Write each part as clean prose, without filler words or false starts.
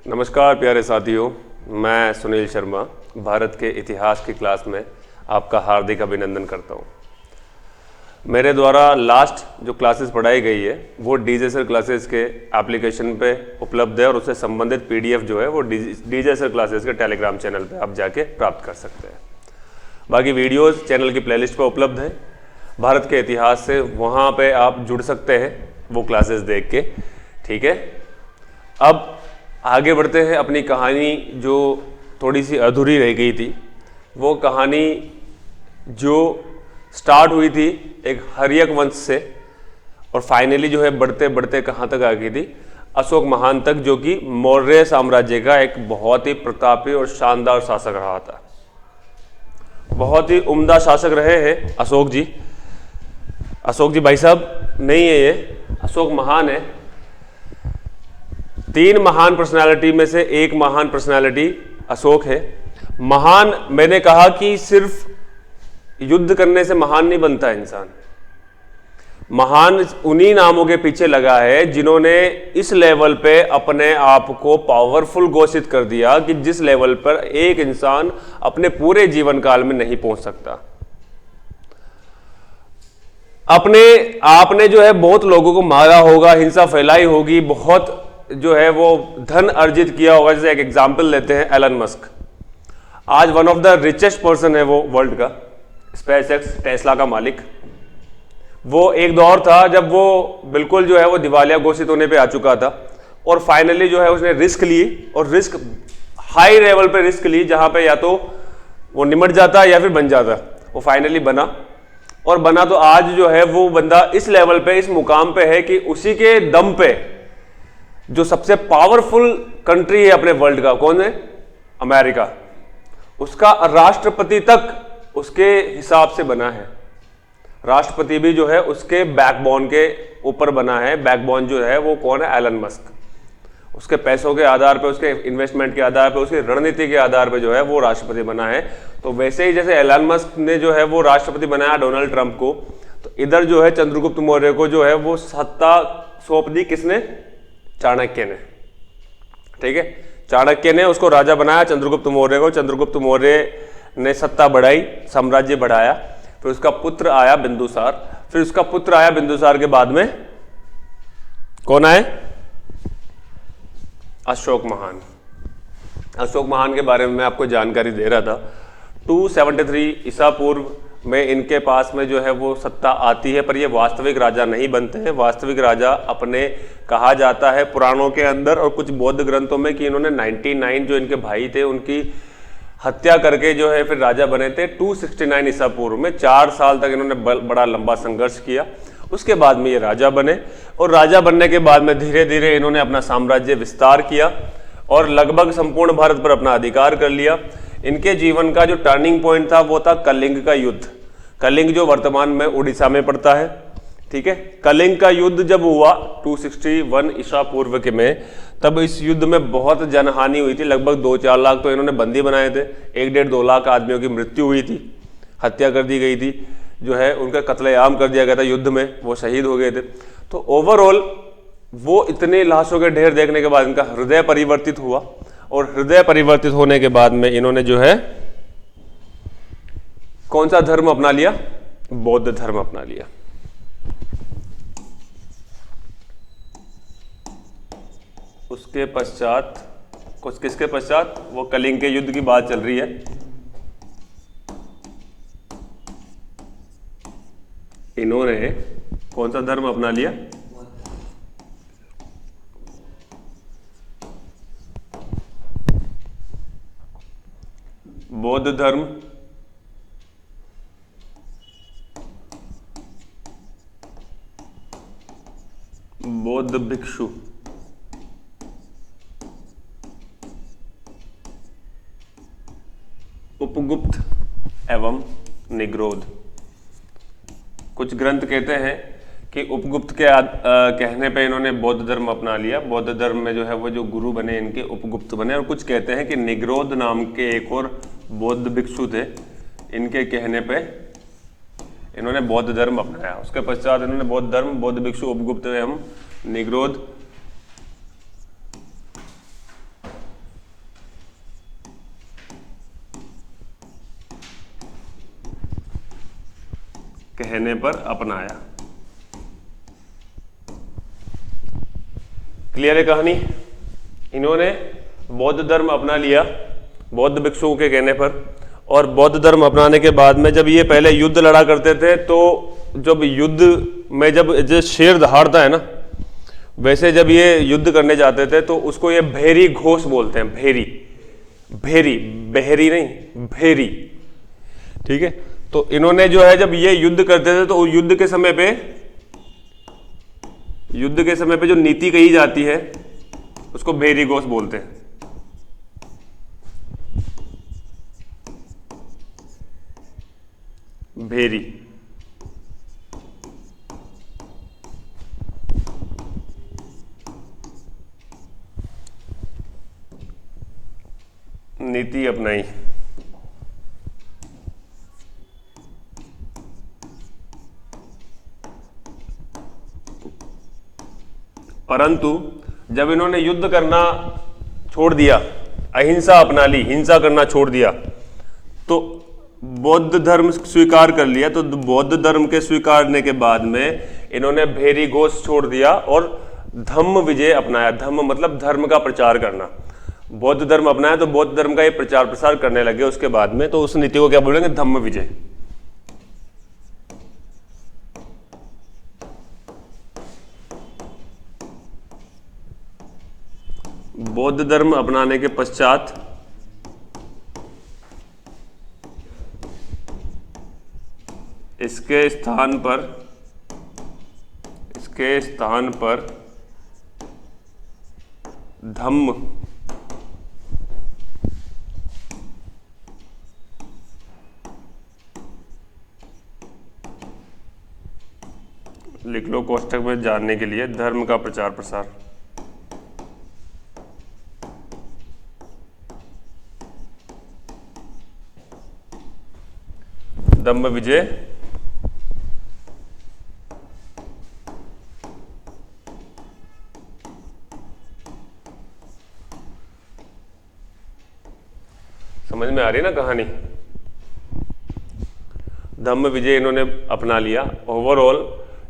नमस्कार प्यारे साथियों, मैं सुनील शर्मा भारत के इतिहास की क्लास में आपका हार्दिक अभिनंदन करता हूँ। मेरे द्वारा लास्ट जो क्लासेस पढ़ाई गई है वो डीजे सर क्लासेस के एप्लीकेशन पे उपलब्ध है और उससे संबंधित पीडीएफ जो है वो डीजे सर क्लासेस के टेलीग्राम चैनल पे आप जाके प्राप्त कर सकते हैं। बाकी वीडियोस चैनल की प्लेलिस्ट पर उपलब्ध है। भारत के इतिहास से वहाँ पे आप जुड़ सकते हैं वो क्लासेस देख के। ठीक है, अब आगे बढ़ते हैं। अपनी कहानी जो थोड़ी सी अधूरी रह गई थी, वो कहानी जो स्टार्ट हुई थी एक हर्यक वंश से और फाइनली जो है बढ़ते बढ़ते कहाँ तक आ गई थी, अशोक महान तक, जो कि मौर्य साम्राज्य का एक बहुत ही प्रतापी और शानदार शासक रहा था। बहुत ही उम्दा शासक रहे हैं अशोक जी। अशोक जी भाई साहब नहीं है, ये अशोक महान है। 3 महान पर्सनालिटी में से एक महान पर्सनालिटी अशोक है। महान मैंने कहा कि सिर्फ युद्ध करने से महान नहीं बनता इंसान। महान उन्हीं नामों के पीछे लगा है जिन्होंने इस लेवल पे अपने आप को पावरफुल घोषित कर दिया कि जिस लेवल पर एक इंसान अपने पूरे जीवन काल में नहीं पहुंच सकता। आपने जो है बहुत लोगों को मारा होगा, हिंसा फैलाई होगी, बहुत जो है वो धन अर्जित किया होगा। जैसे एक एग्जांपल लेते हैं एलन मस्क, आज one of the richest person है वो वर्ल्ड का, स्पेसएक्स टेस्ला का मालिक। वो एक दौर था जब वो बिल्कुल जो है वो दिवालिया घोषित होने पे आ चुका था और फाइनली जो है उसने रिस्क ली और रिस्क हाई लेवल पे रिस्क ली, जहां पे या तो वो निमट जाता या फिर बन जाता। वो फाइनली बना और बना तो आज जो है वो बंदा इस लेवल पे, इस मुकाम पे है कि उसी के दम पे जो सबसे पावरफुल कंट्री है अपने वर्ल्ड का, कौन है? अमेरिका, उसका राष्ट्रपति तक उसके हिसाब से बना है। राष्ट्रपति भी जो है उसके बैकबोन के ऊपर बना है। बैकबोन जो है वो कौन है? Elon Musk. उसके पैसों के आधार पे, उसके इन्वेस्टमेंट के आधार पे, उसकी रणनीति के आधार पे जो है वो राष्ट्रपति बना है। तो वैसे ही जैसे एलन मस्क ने जो है वो राष्ट्रपति बनाया डोनाल्ड ट्रंप को, तो इधर जो है चंद्रगुप्त मौर्य को जो है वो सत्ता सौंप दी। किसने? चाणक्य ने। ठीक है, चाणक्य ने उसको राजा बनाया चंद्रगुप्त मौर्य को। चंद्रगुप्त मौर्य ने सत्ता बढ़ाई, साम्राज्य बढ़ाया। फिर उसका पुत्र आया बिंदुसार। फिर उसका पुत्र आया बिंदुसार के बाद में कौन आए? अशोक महान। अशोक महान के बारे में मैं आपको जानकारी दे रहा था। 273 ईसा पूर्व में इनके पास में जो है वो सत्ता आती है, पर ये वास्तविक राजा नहीं बनते हैं। वास्तविक राजा अपने कहा जाता है पुराणों के अंदर और कुछ बौद्ध ग्रंथों में कि इन्होंने 99 जो इनके भाई थे उनकी हत्या करके जो है फिर राजा बने थे 269 ईसा पूर्व में। 4 साल तक इन्होंने बड़ा लंबा संघर्ष किया, उसके बाद में ये राजा बने और राजा बनने के बाद में धीरे धीरे इन्होंने अपना साम्राज्य विस्तार किया और लगभग संपूर्ण भारत पर अपना अधिकार कर लिया। इनके जीवन का जो टर्निंग पॉइंट था वो था कलिंग का युद्ध। कलिंग जो वर्तमान में उड़ीसा में पड़ता है। ठीक है, कलिंग का युद्ध जब हुआ 261 ईसा पूर्व के में, तब इस युद्ध में बहुत जनहानि हुई थी। लगभग 2-4 लाख तो इन्होंने बंदी बनाए थे। 1-1.5-2 लाख आदमियों की मृत्यु हुई थी, हत्या कर दी गई थी, जो है उनका कत्लेआम कर दिया गया था युद्ध में, वो शहीद हो गए थे। तो ओवरऑल वो इतने लाशों के ढेर देखने के बाद इनका हृदय परिवर्तित हुआ और हृदय परिवर्तित होने के बाद में इन्होंने जो है कौन सा धर्म अपना लिया? बौद्ध धर्म अपना लिया। उसके पश्चात कुछ किसके पश्चात? वो कलिंग के युद्ध की बात चल रही है। इन्होंने कौन सा धर्म अपना लिया? बौद्ध धर्म। बौद्ध भिक्षु। उपगुप्त एवं निग्रोध। कुछ ग्रंथ कहते हैं कि उपगुप्त के कहने पे इन्होंने बौद्ध धर्म अपना लिया। बौद्ध धर्म में जो है वो जो गुरु बने इनके उपगुप्त बने। और कुछ कहते हैं कि निग्रोध नाम के एक और बौद्ध भिक्षु थे, इनके कहने पे इन्होंने बौद्ध धर्म अपनाया। उसके पश्चात इन्होंने बौद्ध धर्म, बौद्ध भिक्षु, उपगुप्त एवं निग्रोध कहने पर अपनाया। क्लियर है कहानी? इन्होंने बौद्ध धर्म अपना लिया बौद्ध भिक्षुओं के कहने पर, और बौद्ध धर्म अपनाने के बाद में जब ये पहले युद्ध लड़ा करते थे, तो जब युद्ध में जब शेर दहाड़ता है ना, वैसे जब ये युद्ध करने जाते थे तो उसको ये भेरी घोष बोलते हैं। भेरी, भेरी, बहरी नहीं, भेरी, ठीक है। तो इन्होंने जो है जब ये युद्ध करते थे तो युद्ध के समय पे जो नीति कही जाती है उसको भेरी घोष बोलते हैं। भेरी, नीति अपनाई। परंतु जब इन्होंने युद्ध करना छोड़ दिया, अहिंसा अपना ली, हिंसा करना छोड़ दिया, तो बौद्ध धर्म स्वीकार कर लिया। तो बौद्ध धर्म के स्वीकारने के बाद में इन्होंने भेरी घोष छोड़ दिया और धम्म विजय अपनाया। धम्म मतलब धर्म का प्रचार करना। बौद्ध धर्म अपनाया तो बौद्ध धर्म का ये प्रचार प्रसार करने लगे उसके बाद में, तो उस नीति को क्या बोलेंगे? धम्म विजय। बौद्ध धर्म अपनाने के पश्चात इसके स्थान पर धम्म लिख लो कोष्टक में जानने के लिए, धर्म का प्रचार प्रसार। धम्म विजय समझ में आ रही है ना कहानी? धम्म विजय इन्होंने अपना लिया। ओवरऑल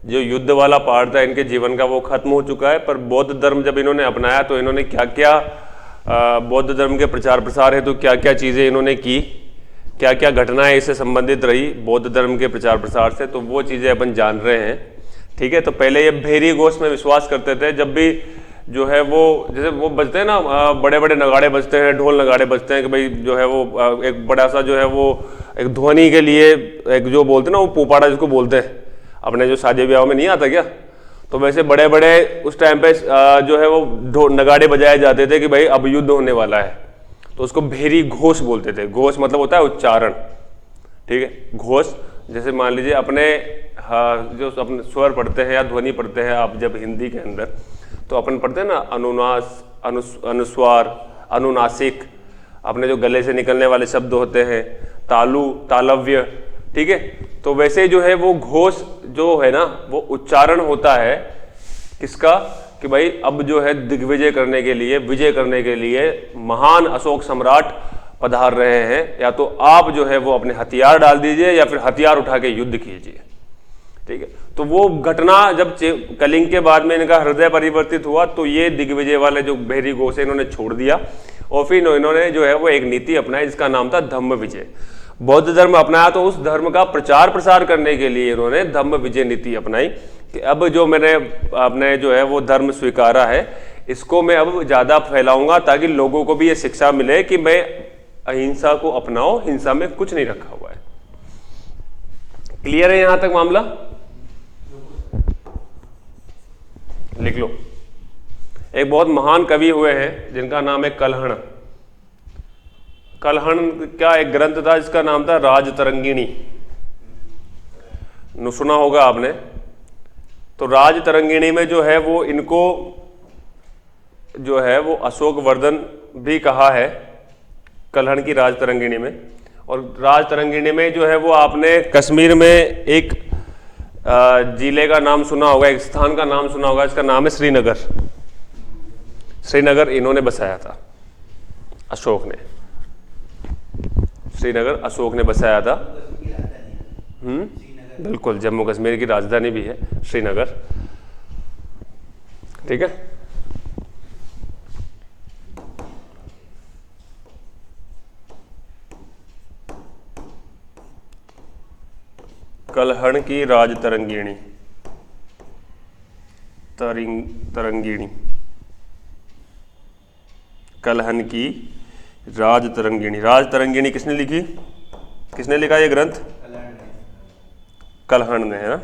जो युद्ध वाला पार्ट था इनके जीवन का वो खत्म हो चुका है, पर बौद्ध धर्म जब इन्होंने अपनाया तो इन्होंने क्या क्या बौद्ध धर्म के प्रचार प्रसार है तो क्या क्या चीज़ें इन्होंने की, क्या क्या घटनाएं इससे संबंधित रही बौद्ध धर्म के प्रचार प्रसार से, तो वो चीज़ें अपन जान रहे हैं। ठीक है, तो पहले ये भेरी घोष में विश्वास करते थे। जब भी जो है वो जैसे वो बजते हैं ना, बड़े बड़े नगाड़े बजते हैं, ढोल नगाड़े बजते हैं कि भाई जो है वो एक बड़ा सा जो है वो एक ध्वनि के लिए एक जो बोलते हैं ना वो पोपाड़ा जिसको बोलते हैं, अपने जो शादी ब्याह में नहीं आता क्या, तो वैसे बड़े बड़े उस टाइम पे जो है वो नगाड़े बजाए जाते थे कि भाई अब युद्ध होने वाला है, तो उसको भेरी घोष बोलते थे। घोष मतलब होता है उच्चारण, ठीक है। घोष जैसे मान लीजिए अपने जो अपने स्वर पढ़ते हैं या ध्वनि पढ़ते हैं आप जब हिंदी के अंदर, तो अपन पढ़ते हैं ना अनुनास, अनुस्वार, अनुनासिक, अपने जो गले से निकलने वाले शब्द होते हैं, तालु, तालव्य, ठीक है। तो वैसे जो है वो घोष जो है ना वो उच्चारण होता है किसका, कि भाई अब जो है दिग्विजय करने के लिए, विजय करने के लिए महान अशोक सम्राट पधार रहे हैं, या तो आप जो है वो अपने हथियार डाल दीजिए या फिर हथियार उठा के युद्ध कीजिए, ठीक है। तो वो घटना जब कलिंग के बाद में इनका हृदय परिवर्तित हुआ तो ये दिग्विजय वाले जो भेरी घोष है इन्होंने छोड़ दिया और फिर इन्होंने जो है वो एक नीति अपनाई जिसका नाम था धम्म विजय। बौद्ध धर्म अपनाया तो उस धर्म का प्रचार प्रसार करने के लिए इन्होंने धम्म विजय नीति अपनाई कि अब जो मैंने अपने जो है वो धर्म स्वीकारा है इसको मैं अब ज़्यादा फैलाऊंगा ताकि लोगों को भी ये शिक्षा मिले कि मैं अहिंसा को अपनाओ, हिंसा में कुछ नहीं रखा हुआ है। क्लियर है यहां तक मामला? लिख लो। एक बहुत महान कवि हुए हैं जिनका नाम है कल्हण। कल्हण का एक ग्रंथ था जिसका नाम था राजतरंगिणी, सुना होगा आपने। तो राजतरंगिणी में जो है वो इनको जो है वो अशोक वर्धन भी कहा है कल्हण की राजतरंगिणी में। और राजतरंगिणी में जो है वो आपने कश्मीर में एक जिले का नाम सुना होगा, एक स्थान का नाम सुना होगा, इसका नाम है श्रीनगर। श्रीनगर इन्होंने बसाया था, अशोक ने। श्रीनगर अशोक ने बसाया था। बिल्कुल, जम्मू कश्मीर की राजधानी भी है श्रीनगर। ठीक है, कलहण की राज तरंगिणी, तरंगिणी, कलहन की राज तरंगिणी। राज तरंगिणी किसने लिखी, किसने लिखा ये ग्रंथ? कलहण ने, है ना।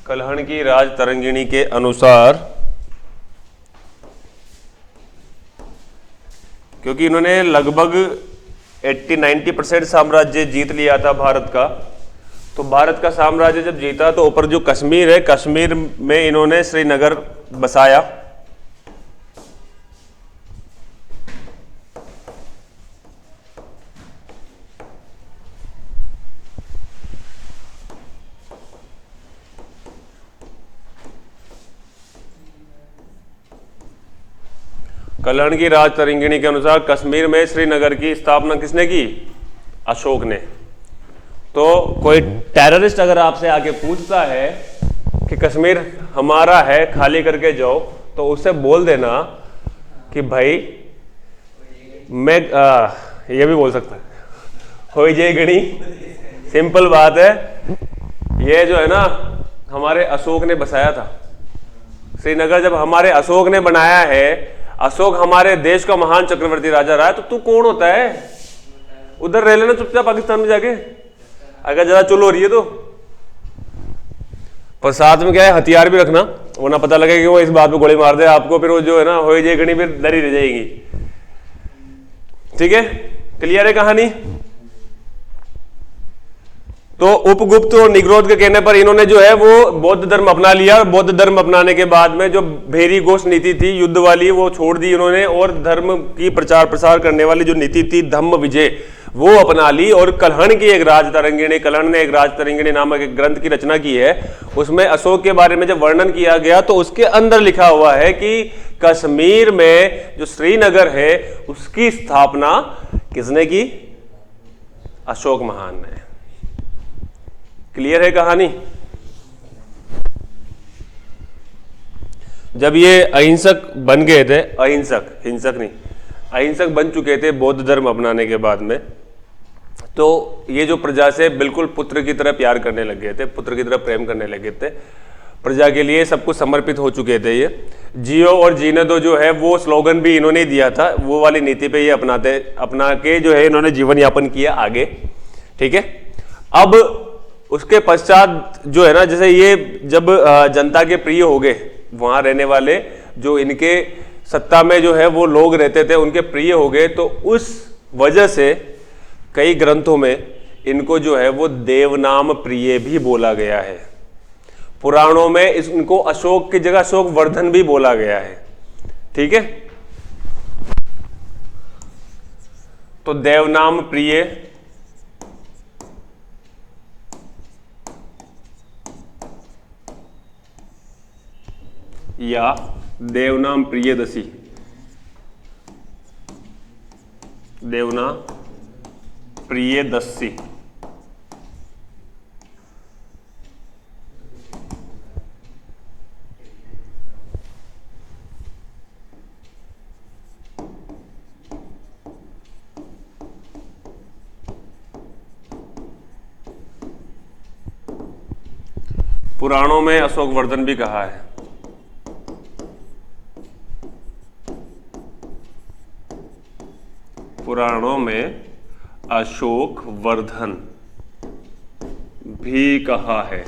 कलहण की राज तरंगिणी के अनुसार, क्योंकि इन्होंने लगभग 80-90% साम्राज्य जीत लिया था भारत का, तो भारत का साम्राज्य जब जीता तो ऊपर जो कश्मीर है, कश्मीर में इन्होंने श्रीनगर बसाया। कलहण की राज तरंगिणी के अनुसार कश्मीर में श्रीनगर की स्थापना किसने की? अशोक ने। तो कोई टेररिस्ट अगर आपसे आके पूछता है कि कश्मीर हमारा है, खाली करके जाओ, तो उससे बोल देना कि भाई मैं ये भी बोल सकता है, हो जय गणी, सिंपल बात है। ये जो है ना हमारे अशोक ने बसाया था श्रीनगर, जब हमारे अशोक ने बनाया है, अशोक हमारे देश का महान चक्रवर्ती राजा रहा है, तो तू कौन होता है? उधर रह लेना चुपचाप पाकिस्तान में जाके, अगर ज्यादा चुल हो रही है तो। पर साथ में क्या है, हथियार भी रखना, वरना पता लगे कि वो इस बात पे गोली मार दे आपको, फिर वो जो है ना हो जाए गणी, फिर डरी रह जाएगी। ठीक है, क्लियर है कहानी। तो उपगुप्त और निग्रोध के कहने पर इन्होंने जो है वो बौद्ध धर्म अपना लिया। बौद्ध धर्म अपनाने के बाद में जो भेरी घोष नीति थी युद्ध वाली, वो छोड़ दी इन्होंने, और धर्म की प्रचार प्रसार करने वाली जो नीति थी धम्म विजय, वो अपना ली। और कलहण की एक राज तरंगिणी, कलहण ने एक राज तरंगिणी नामक एक ग्रंथ की रचना की है। उसमें अशोक के बारे में जब वर्णन किया गया तो उसके अंदर लिखा हुआ है कि कश्मीर में जो श्रीनगर है उसकी स्थापना किसने की? अशोक महान ने। क्लियर है कहानी। जब ये अहिंसक बन गए थे, अहिंसक, हिंसक नहीं, अहिंसक बन चुके थे बौद्ध धर्म अपनाने के बाद में, तो ये जो प्रजा से बिल्कुल पुत्र की तरह प्यार करने लग गए थे, पुत्र की तरह प्रेम करने लगे थे, प्रजा के लिए सब कुछ समर्पित हो चुके थे। ये जियो और जीने दो जो है वो स्लोगन भी इन्होंने दिया था, वो वाली नीति पे ये अपना के जो है इन्होंने जीवन यापन किया आगे। ठीक है, अब उसके पश्चात जो है ना, जैसे ये जब जनता के प्रिय हो गए, वहां रहने वाले जो इनके सत्ता में जो है वो लोग रहते थे उनके प्रिय हो गए, तो उस वजह से कई ग्रंथों में इनको जो है वो देवनाम प्रिय भी बोला गया है। पुराणों में इनको अशोक की जगह अशोक वर्धन भी बोला गया है। ठीक है, तो देवनाम प्रिय या देवनाम प्रियदसी, देवना प्रियदसी, पुराणों में अशोक वर्धन भी कहा है। पुराणों में अशोक वर्धन भी कहा है।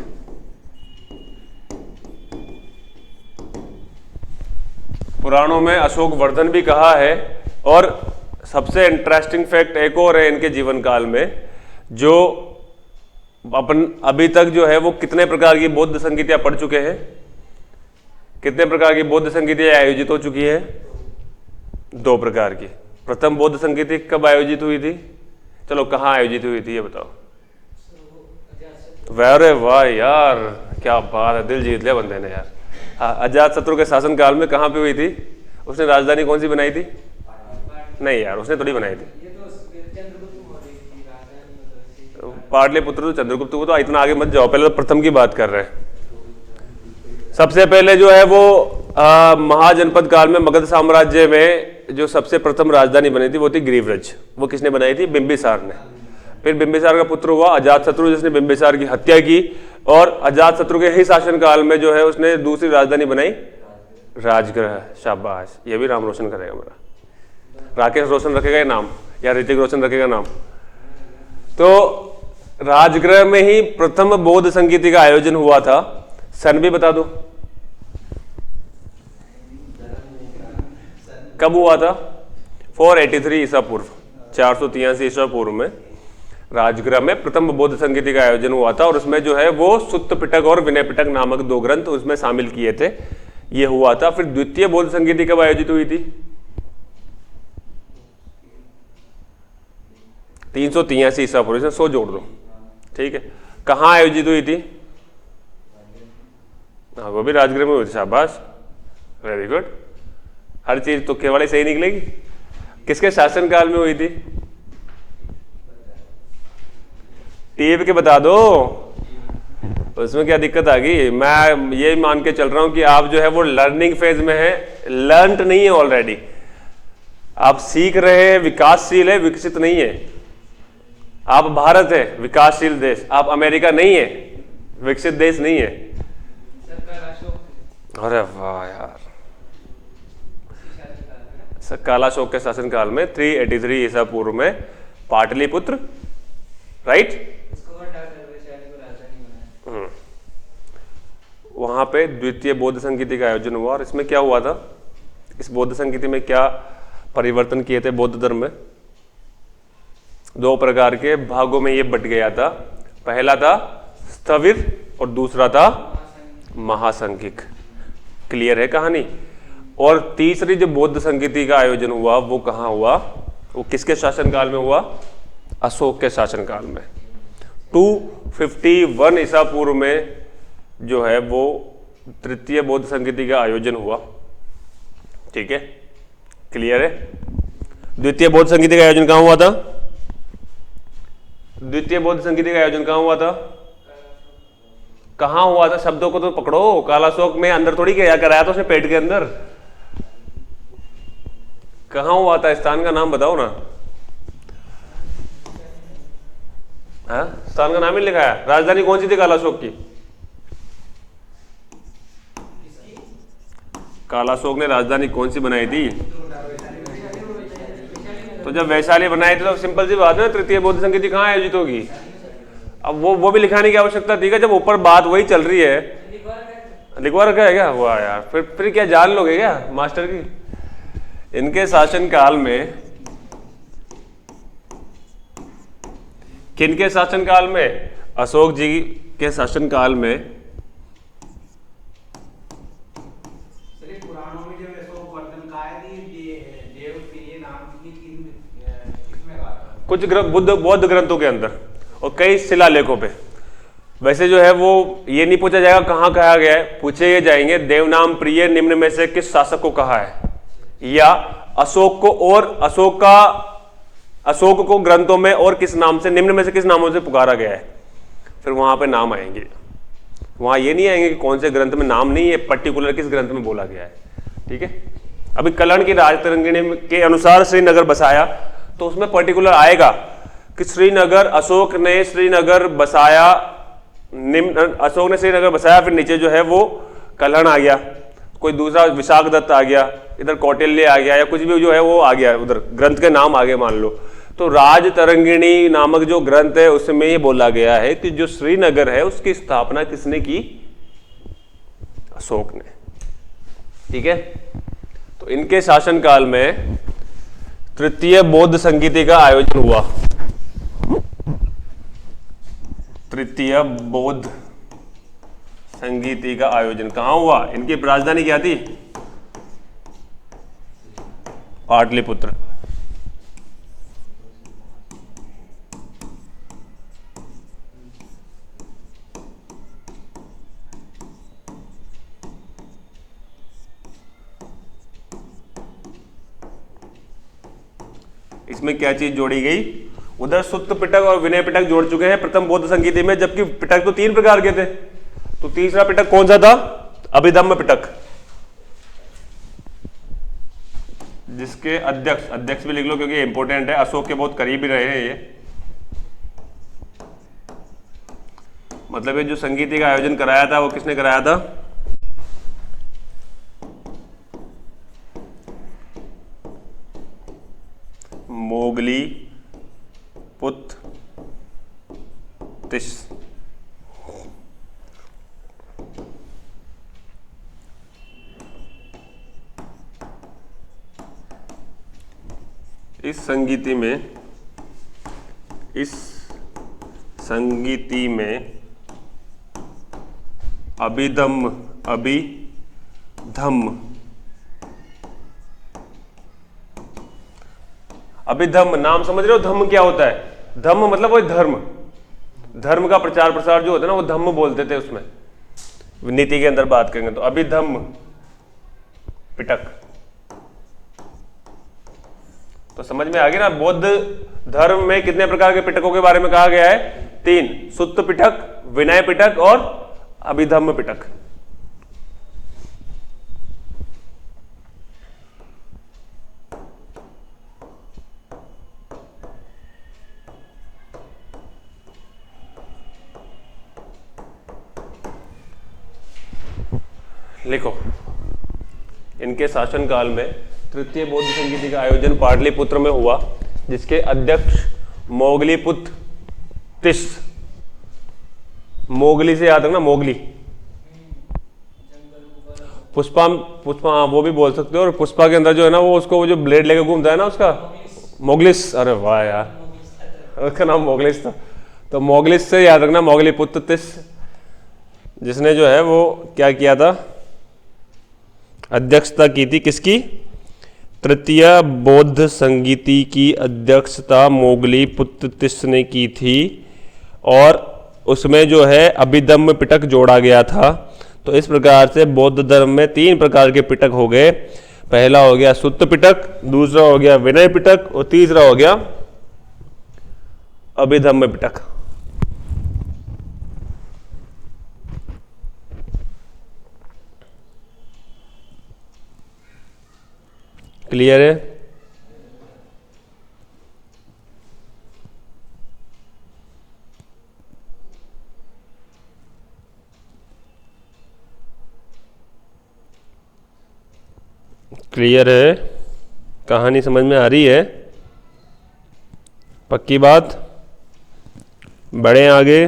पुराणों में अशोक वर्धन भी कहा है। और सबसे इंटरेस्टिंग फैक्ट एक और है इनके जीवन काल में, जो अपन अभी तक जो है वो कितने प्रकार की बौद्ध संगीतियां पढ़ चुके हैं, कितने प्रकार की बौद्ध संगीतियां आयोजित हो चुकी है? 2 प्रकार की। प्रथम बौद्ध संगीति कब आयोजित हुई थी? चलो कहाँ आयोजित हुई थी ये बताओ। अरे वाह यार, क्या बात है, दिल जीत लिया बंदे ने यार। हाँ, अजात शत्रु के शासन काल में कहाँ पे हुई थी? उसने राजधानी कौन सी बनाई थी? नहीं यार, उसने थोड़ी बनाई थी। ये तो चंद्रगुप्त मौर्य की राजधानी मतलब ऐसे। पाटलिपुत्र तो चंद्रगुप्त, वो तो इतना आगे मत जाओ, पहले तो प्रथम की बात कर रहे हैं। सबसे पहले जो है वो महाजनपद काल में मगध साम्राज्य में जो सबसे प्रथम राजधानी बनी थी वो थी ग्रीवरज। वो किसने बनाई थी? बिंबिसार ने। फिर बिंबिसार का पुत्र हुआ अजातशत्रु, जिसने बिंबिसार की हत्या की, और अजातशत्रु के ही शासनकाल में जो है उसने दूसरी राजधानी बनाई राजगृह। शाबाश, ये भी नाम रोशन करेगा मेरा। राकेश रोशन रखेगा ये नाम, या ऋतिक रोशन रखेगा नाम। तो राजगृह में ही प्रथम बौद्ध संगीति का आयोजन हुआ था। सन भी बता दो, कब हुआ था? 483 ईसा पूर्व, 483 ईसा पूर्व में राजगृह में प्रथम बौद्ध संगीति का आयोजन हुआ था। और उसमें जो है वो सुत्त पिटक और विनय पिटक नामक 2 ग्रंथ उसमें शामिल किए थे, ये हुआ था। फिर द्वितीय बौद्ध संगीति कब आयोजित हुई थी? 383 ईसा पूर्व, इसमें 100 जोड़ दो, ठीक है। कहाँ आयोजित हुई थी? हाँ, वो भी राजगृह में हुई थी। शाबाश, वेरी गुड। हर चीज तुक्के वाली सही निकलेगी। किसके शासनकाल में हुई थी? टीप के बता दो, उसमें क्या दिक्कत आ गई? मैं ये मान के चल रहा हूं कि आप जो है वो लर्निंग फेज में है, लर्नड नहीं है ऑलरेडी। आप सीख रहे हैं, विकासशील है, विकसित नहीं है। आप भारत है, विकासशील देश। आप अमेरिका नहीं है, विकसित देश नहीं है। अरे वाह यार, कालाशोक के शासनकाल में 383 ईसा पूर्व में पाटलिपुत्र, राइट, वहां पे द्वितीय बौद्ध संगीति का आयोजन हुआ। और इसमें क्या हुआ था? इस बौद्ध संगीति में क्या परिवर्तन किए थे बौद्ध धर्म में? 2 प्रकार के भागों में ये बट गया था। पहला था स्थविर और दूसरा था महासंघिक। क्लियर है कहानी? और तीसरी जो बौद्ध संगीति का आयोजन हुआ वो कहाँ हुआ? वो किसके शासनकाल में हुआ? अशोक के शासनकाल में। 251 ईसा पूर्व में जो है वो तृतीय बौद्ध संगीति का आयोजन हुआ, ठीक है। क्लियर है? द्वितीय बौद्ध संगीति का आयोजन कहाँ हुआ था? द्वितीय बौद्ध संगीति का आयोजन कहाँ हुआ था? कहाँ हुआ था? शब्दों को तो पकड़ो। कालाशोक में अंदर थोड़ी क्या कराया था उसने, पेट के अंदर। कहाँ हुआ था? स्थान का नाम बताओ ना। हाँ, स्थान का नाम ही लिखा है। राजधानी कौन सी थी कालाशोक की? कालाशोक ने राजधानी कौन सी बनाई थी? तो जब वैशाली बनाई थी तो सिंपल सी बात है, तृतीय बौद्ध संगीति कहाँ आयोजित होगी? अब वो भी लिखाने की आवश्यकता थी क्या, जब ऊपर बात वही चल रही है? लिखवा रखा है क्या? हुआ यार, फिर क्या जान लोगे क्या मास्टर की? इनके शासनकाल में, किनके शासनकाल में? अशोक जी के शासनकाल में कुछ बौद्ध ग्रंथों के अंदर और कई शिलालेखों पे। वैसे जो है वो ये नहीं पूछा जाएगा कहाँ कहा गया है, पूछे ये जाएंगे देवनाम प्रिय निम्न में से किस शासक को कहा है, या अशोक को, और अशोक को ग्रंथों में और किस नाम से, निम्न में से किस नामों से पुकारा गया है। फिर वहां पे नाम आएंगे। वहां ये नहीं आएंगे कि कौन से ग्रंथ में नाम नहीं है, पर्टिकुलर किस ग्रंथ में बोला गया है, ठीक है। अभी कल्याण की राजतरंगिणी के अनुसार श्रीनगर बसाया, तो उसमें पर्टिकुलर आएगा कि श्रीनगर, अशोक ने श्रीनगर बसाया, अशोक ने श्रीनगर बसाया, फिर नीचे जो है वो कल्याण आ गया, कोई दूसरा विशाखदत्त आ गया, इधर कौटिल्य आ गया, या कुछ भी जो है वो आ गया, उधर ग्रंथ के नाम आगे मान लो। तो राजतरंगिणी नामक जो ग्रंथ है उसमें ये बोला गया है कि जो श्रीनगर है उसकी स्थापना किसने की? अशोक ने, ठीक है। तो इनके शासनकाल में तृतीय बौद्ध संगीति का आयोजन हुआ। तृतीय बौद्ध संगीति का आयोजन कहां हुआ? इनकी राजधानी क्या थी? पाटलिपुत्र। इसमें क्या चीज जोड़ी गई, उधर सुत्त पिटक और विनय पिटक जोड़ चुके हैं प्रथम बौद्ध संगीति में, जबकि पिटक तो 3 प्रकार के थे। तो तीसरा पिटक कौन सा था, अभिधम्म पिटक, जिसके अध्यक्ष, अध्यक्ष भी लिख लो क्योंकि इंपॉर्टेंट है, अशोक के बहुत करीब ही रहे हैं ये। मतलब ये जो संगीति का आयोजन कराया था वो किसने कराया था, मोगली पुत्र तिस। इस संगीति में अभिधम्म नाम समझ रहे हो, धम्म क्या होता है, धम्म मतलब वही धर्म, धर्म का प्रचार प्रसार जो होता है ना वो धम्म बोलते थे, उसमें नीति के अंदर बात करेंगे तो अभिधम्म पिटक। तो समझ में आ गया ना, बौद्ध धर्म में कितने प्रकार के पिटकों के बारे में कहा गया है, 3, सुत्त पिटक, विनय पिटक और अभिधम्म पिटक। लिखो, इनके शासनकाल में तृतीय बौद्ध संगीति का आयोजन पाटलिपुत्र में हुआ, जिसके अध्यक्ष मोगलीपुत्र तिस, मोगली से याद रखना, मोगली, पुष्पा वो भी बोल सकते हो, और पुष्पा के अंदर जो है ना वो उसको, वो जो ब्लेड लेके घूमता है ना उसका, मोगलिस, अरे वाह यार उसका नाम मोगलिस था। तो मोगलिस से याद रखना, मोगलीपुत्र तिस, जिसने जो है वो क्या किया था, अध्यक्षता की थी किसकी, तृतीय बौद्ध संगीति की अध्यक्षता मोगली पुत्र तिस ने की थी, और उसमें जो है अभिधम्म पिटक जोड़ा गया था। तो इस प्रकार से बौद्ध धर्म में 3 प्रकार के पिटक हो गए, पहला हो गया सुत्त पिटक, दूसरा हो गया विनय पिटक और तीसरा हो गया अभिधम्म पिटक। क्लियर है? क्लियर है? कहानी समझ में आ रही है? पक्की बात? बढ़े आगे?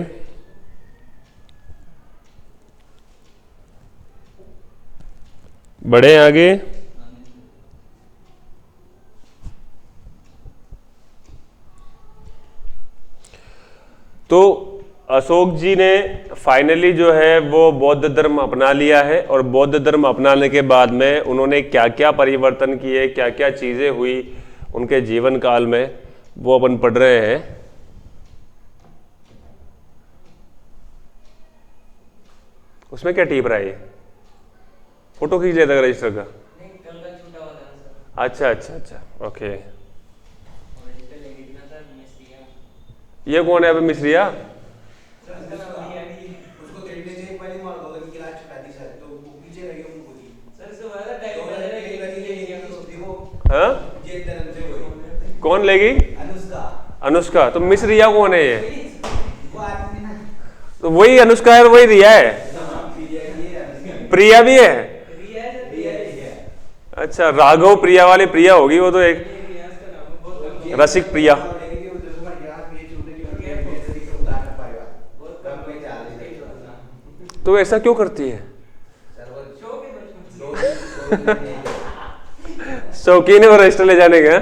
बढ़े आगे? तो अशोक जी ने फाइनली जो है वो बौद्ध धर्म अपना लिया है, और बौद्ध धर्म अपनाने के बाद में उन्होंने क्या क्या परिवर्तन किए, क्या क्या चीज़ें हुई उनके जीवन काल में, वो अपन पढ़ रहे हैं। उसमें क्या टिप रहा है, ये फोटो खींच लेता रजिस्टर का? नहीं, कल का छूटा हुआ था सर। अच्छा अच्छा अच्छा, ओके। रजिस्टर ले लिखना सर, मिस्रिया। ये कौन है अभी, मिस्रिया? उसको खेलने से पहले मार दो, कि क्लास छुटा दी सर, तो वो पीछे रह गया उनको जी सर से वाला टाइम तो बदल एक लगी ले गया, तो देखो हाँ, जे तरह से वही कौन लेगी? अनुष्का। अनुष्का। तो मिस रिया कौन है ये? वो आदमी ना, तो वही अनुष्का है और वही रिया है, प्रिया भी है। रिया है सर, रिया है। अच्छा, राघव प्रिया वाली प्रिया होगी वो तो, एक रिया का नाम है, बहुत कम। रसिक प्रिया। लेकिन वो जो हमारे यहाँ पे छूटने की बहुत तरीके से उतार पाएगा, बहुत कम कम में चाल है तो ऐसा क्यों करती है? सर। वो शो के बचपन से। शौकीन है वो रजिस्टर ले जाने का।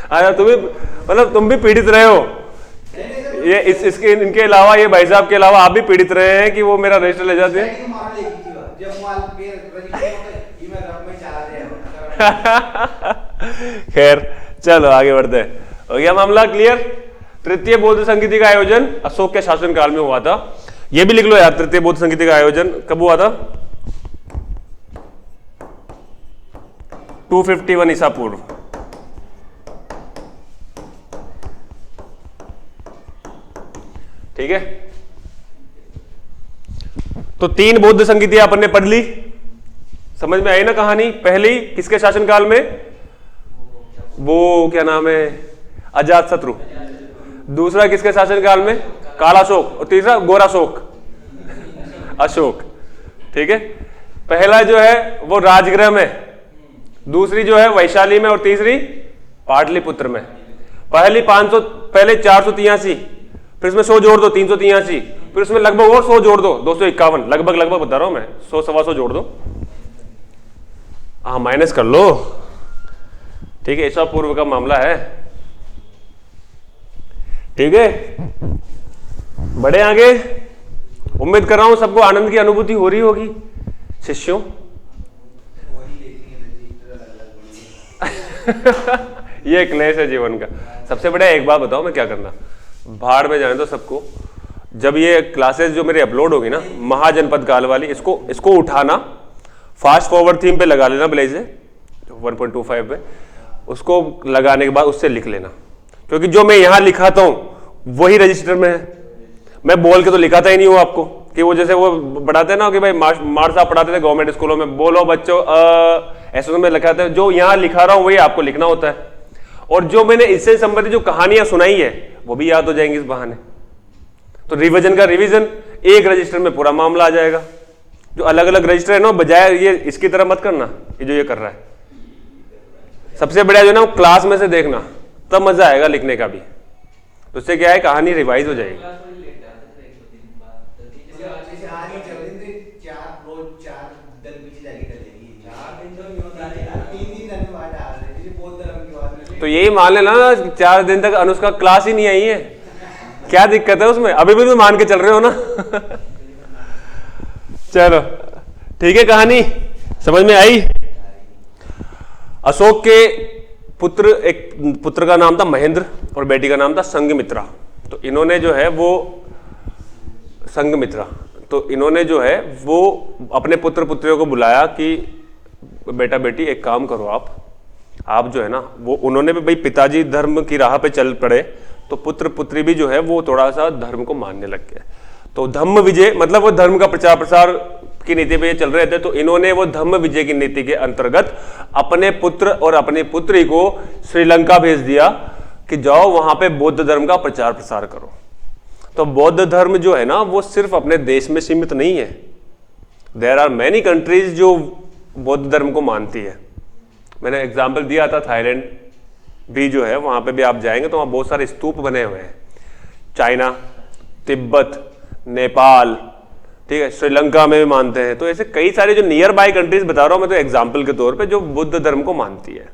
अच्छा, तुम भी मतलब तुम भी पीड़ित रहे हो, ये इसके इनके अलावा, ये भाई साहब के अलावा आप भी पीड़ित रहे हैं कि वो मेरा रजिस्टर ले जाते हैं। खैर चलो आगे बढ़ते हैं। हो गया मामला क्लियर? तृतीय बौद्ध संगीति का आयोजन अशोक के शासनकाल में हुआ था। ये भी लिख लो यार, तृतीय बौद्ध संगीति का आयोजन कब हुआ था? 251 ईसा पूर्व। ठीक है। तो 3 बौद्ध संगीतियां अपन ने पढ़ ली, समझ में आई ना कहानी। पहली किसके शासनकाल में, वो क्या नाम है, अजातशत्रु। दूसरा किसके शासनकाल में, कालाशोक। और तीसरा गोराशोक, अशोक। ठीक है, पहला जो है वो राजगृह में, दूसरी जो है वैशाली में, और तीसरी पाटलिपुत्र में। पहले 483, फिर इसमें 100 जोड़ दो 383, फिर इसमें लगभग और 100 जोड़ दो 251, लगभग बता रहा हूं मैं, 100 सवा 100 जोड़ दो, हाँ माइनस कर लो। ठीक है, ईसा पूर्व का मामला है। ठीक है, बड़े आगे। उम्मीद कर रहा हूं सबको आनंद की अनुभूति हो रही होगी शिष्यों। ये क्लेश है जीवन का। सबसे बड़ा एक बात बताओ, मैं क्या करना, भाड़ में जाने दो सबको। जब ये क्लासेस जो मेरे अपलोड होगी ना, महाजनपद काल वाली, इसको उठाना, फास्ट फॉरवर्ड थीम पे लगा लेना प्ले से 1.25 पे, उसको लगाने के बाद उससे लिख लेना, क्योंकि जो मैं यहां लिखाता हूं वही रजिस्टर में है। मैं बोल के तो लिखाता ही नहीं हूं आपको, कि वो जैसे वो पढ़ाते हैं ना कि भाई मार साहब पढ़ाते थे गवर्नमेंट स्कूलों में, बोलो बच्चों ऐसे तो मैं लिखाते हैं, जो यहां लिखा रहा हूं वही आपको लिखना होता है। और जो मैंने इससे संबंधित जो कहानियां सुनाई है वो भी याद हो जाएंगी इस बहाने। तो रिवीजन का रिवीजन, एक रजिस्टर में पूरा मामला आ जाएगा। जो अलग अलग रजिस्टर है ना, बजाय ये इसकी तरह मत करना, ये जो ये कर रहा है। सबसे बढ़िया जो ना क्लास में से देखना, तब मजा आएगा लिखने का भी। तो उससे क्या है, कहानी रिवाइज हो जाएगी। तो यही मान लेना 4 दिन तक अनुष्का क्लास ही नहीं आई है, क्या दिक्कत है उसमें, अभी भी तो मान के चल रहे हो ना। चलो ठीक है, कहानी समझ में आई। अशोक के पुत्र, एक पुत्र का नाम था महेंद्र और बेटी का नाम था संघमित्रा। तो इन्होंने जो है वो संघमित्रा, तो इन्होंने जो है वो अपने पुत्र पुत्रियों को बुलाया कि बेटा बेटी एक काम करो, आप जो है ना वो, उन्होंने भी भाई पिताजी धर्म की राह पे चल पड़े, तो पुत्र पुत्री भी जो है वो थोड़ा सा धर्म को मानने लग गए। तो धम्म विजय, मतलब वो धर्म का प्रचार प्रसार की नीति पे चल रहे थे, तो इन्होंने वो धम्म विजय की नीति के अंतर्गत अपने पुत्र और अपनी पुत्री को श्रीलंका भेज दिया कि जाओ वहां पे बौद्ध धर्म का प्रचार प्रसार करो। तो बौद्ध धर्म जो है ना वो सिर्फ अपने देश में सीमित नहीं है, देयर आर मैनी कंट्रीज जो बौद्ध धर्म को मानती है। मैंने एग्जाम्पल दिया था, थाईलैंड भी जो है वहां पे भी आप जाएंगे तो वहां बहुत सारे स्तूप बने हुए हैं। चाइना, तिब्बत, नेपाल, ठीक है, श्रीलंका में भी मानते हैं। तो ऐसे कई सारे जो नियर बाय कंट्रीज बता रहा हूं मैं तो एग्जाम्पल के तौर पे, जो बुद्ध धर्म को मानती है,